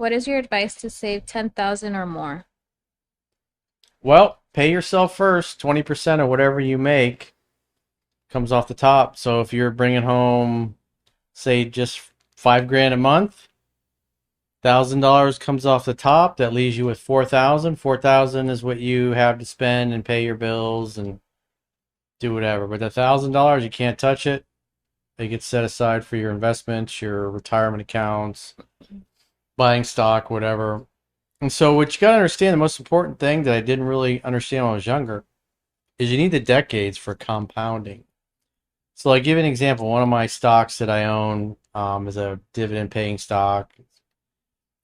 What is your advice to save 10,000 or more? Well, pay yourself first. 20% of whatever you make comes off the top. So if you're bringing home, say, just 5 grand a month, $1,000 comes off the top. That leaves you with 4,000. 4,000 is what you have to spend and pay your bills and do whatever. But the $1,000, you can't touch it. It gets set aside for your investments, your retirement accounts, buying stock, whatever. And so what you got to understand, the most important thing that I didn't really understand when I was younger is you need the decades for compounding. So like give you an example, one of my stocks that I own is a dividend paying stock.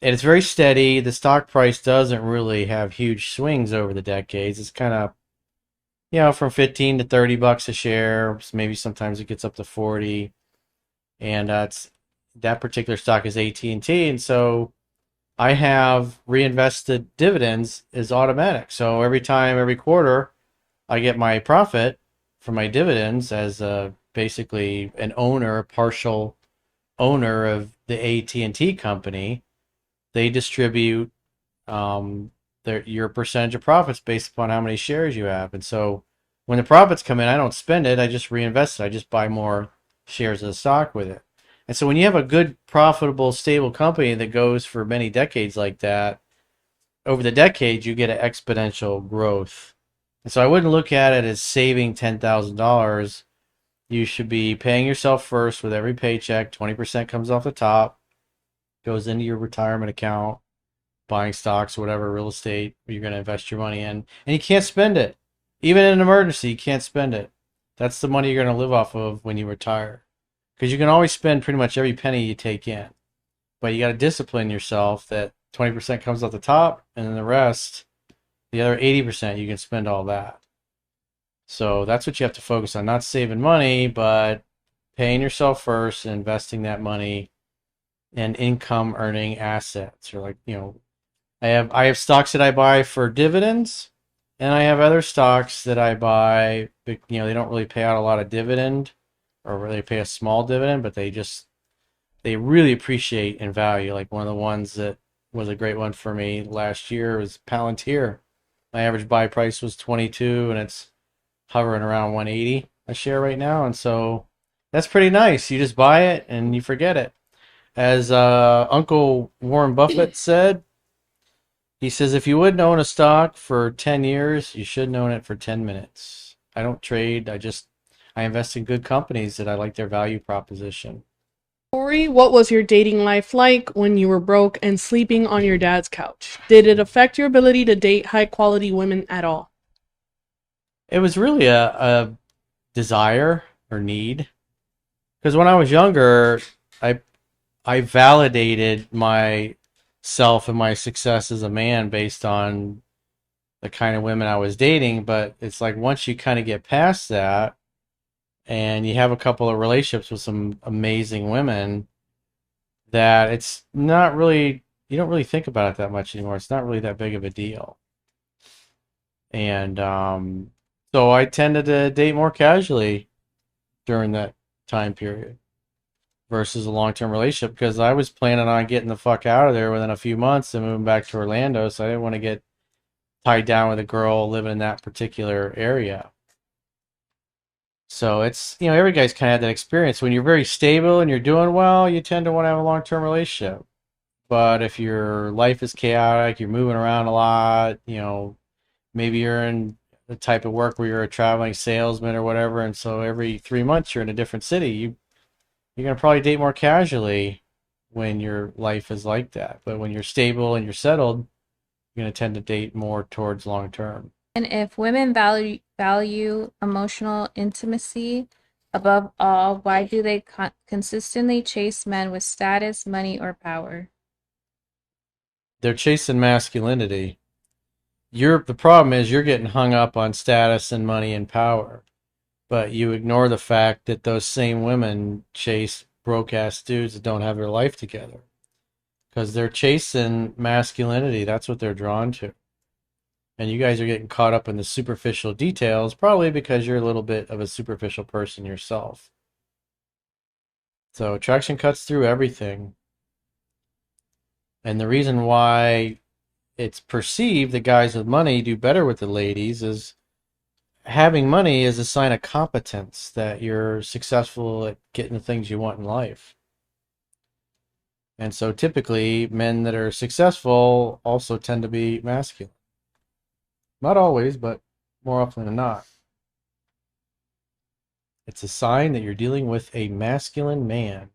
And it's very steady. The stock price doesn't really have huge swings over the decades. It's kind of, from 15 to 30 bucks a share. Maybe sometimes it gets up to 40. And that particular stock is AT&T. And so I have reinvested dividends is automatic. So every quarter, I get my profit from my dividends as basically an owner, a partial owner of the AT&T company. They distribute your percentage of profits based upon how many shares you have. And so when the profits come in, I don't spend it. I just reinvest it. I just buy more shares of the stock with it. And so when you have a good, profitable, stable company that goes for many decades like that, over the decades, you get an exponential growth. And so I wouldn't look at it as saving $10,000. You should be paying yourself first with every paycheck. 20% comes off the top, goes into your retirement account, buying stocks, whatever, real estate you're going to invest your money in. And you can't spend it. Even in an emergency, you can't spend it. That's the money you're going to live off of when you retire. Because you can always spend pretty much every penny you take in. But you got to discipline yourself that 20% comes off the top, and then the rest, the other 80%, you can spend all that. So that's what you have to focus on, not saving money, but paying yourself first and investing that money in income earning assets. Or I have stocks that I buy for dividends, and I have other stocks that I buy, they don't really pay out a lot of dividend, or really pay a small dividend, but they really appreciate in value. Like one of the ones that was a great one for me last year was Palantir. My average buy price was 22, and it's hovering around 180 a share right now. And so that's pretty nice. You just buy it and you forget it. As Uncle Warren Buffett said, he says, if you wouldn't own a stock for 10 years, you shouldn't own it for 10 minutes. I don't trade. I invest in good companies that I like their value proposition. Corey, what was your dating life like when you were broke and sleeping on your dad's couch? Did it affect your ability to date high quality women at all? It was really a desire or need. Because when I was younger, I I validated myself and my success as a man based on the kind of women I was dating. But it's like once you kind of get past that and you have a couple of relationships with some amazing women, that it's not really, you don't really think about it that much anymore. It's not really that big of a deal. And so I tended to date more casually during that time period versus a long-term relationship because I was planning on getting the fuck out of there within a few months and moving back to Orlando. So I didn't want to get tied down with a girl living in that particular area. So it's, every guy's kind of had that experience. When you're very stable and you're doing well, you tend to want to have a long-term relationship. But if your life is chaotic, you're moving around a lot, maybe you're in the type of work where you're a traveling salesman or whatever, and so every 3 months you're in a different city, you're gonna probably date more casually when your life is like that. But when you're stable and you're settled, you're gonna tend to date more towards long term. And if women value emotional intimacy above all, why do they consistently chase men with status, money, or power? They're chasing masculinity. The problem is you're getting hung up on status and money and power, but you ignore the fact that those same women chase broke ass dudes that don't have their life together because they're chasing masculinity. That's what they're drawn to. And you guys are getting caught up in the superficial details, probably because you're a little bit of a superficial person yourself. So attraction cuts through everything. And the reason why it's perceived that guys with money do better with the ladies is having money is a sign of competence, that you're successful at getting the things you want in life. And so typically men that are successful also tend to be masculine. Not always, but more often than not. It's a sign that you're dealing with a masculine man.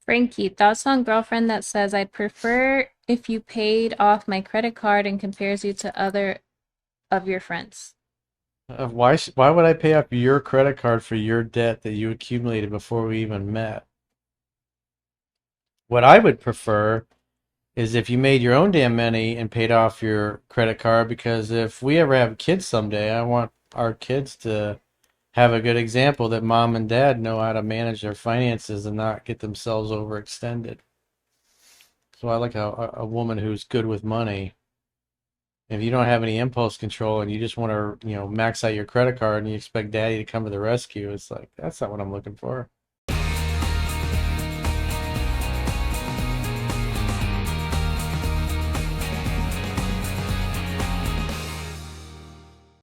Frankie, thoughts on girlfriend that says I'd prefer if you paid off my credit card and compares you to other of your friends. Why would I pay off your credit card for your debt that you accumulated before we even met? What I would prefer is if you made your own damn money and paid off your credit card, because if we ever have kids someday, I want our kids to have a good example that mom and dad know how to manage their finances and not get themselves overextended. So I like a woman who's good with money. If you don't have any impulse control and you just want to, max out your credit card and you expect daddy to come to the rescue, it's like, that's not what I'm looking for.